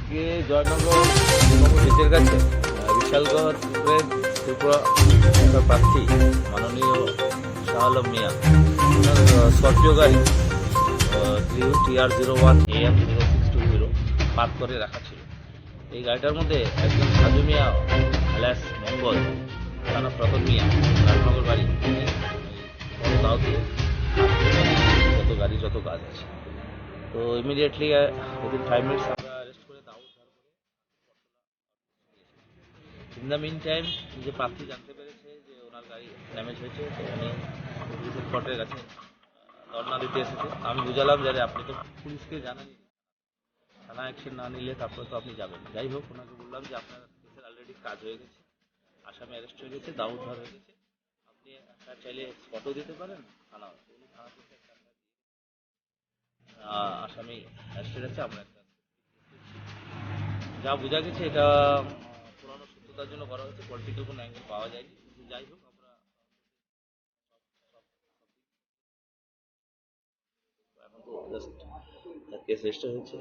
আজকে জয়নগর ব্রিজের কাছে বিশালগড়ের ত্রিপুরা সরকার প্রার্থী মাননীয় শাহ আলম মিয়া ওনার স্করপিও গাড়ি TR01AM0620 পার্ক করে রাখা ছিল। এই গাড়িটার মধ্যে একজন সাজু মিয়া আলাস মঙ্গল থানা প্রতন মিয়া রাজনগর বাড়ি তিনি বড় দাও দিয়ে যত গাড়ি যত কাজ আছে। তো ইমিডিয়েটলি উইদিন 5 মিনিটস আমরা অ্যারেস্ট করে দাও উদ্ধার করে ইন দ্য মিন টাইম যে প্রার্থী জানতে পেরেছে যে ওনার গাড়ি ড্যামেজ হয়েছে, তো উনি রিপোর্ট কোর্টের কাছে ধর্ণা দিতে এসেছে। আমি বুঝালাম যে আপনি তো পুলিশকে জানান, থানা অ্যাকশন না নিলে তারপরে তো আপনি যাবেন। যাই হোক, ওনাকে বললাম যে আপনার কেসের অলরেডি কাজ হয়ে গেছে, আসামি অ্যারেস্ট হয়ে গেছে, দাও উদ্ধার হয়ে গেছে, আপনি আপনার চাইলে ফটো দিতে পারেন থানা। উনি থানা থেকে একটা আসামি অ্যারেস্টেড আছে, আমরা একটা যা বোঝা গেছে এটা পুরানো সত্যতার জন্য করা হয়েছে, পলিটিক্যাল কোনো অ্যাঙ্গেল পাওয়া যায়নি। কিন্তু যাই হোক, আমরা এখন তো জাস্ট কেস রেজিস্টার হয়েছে।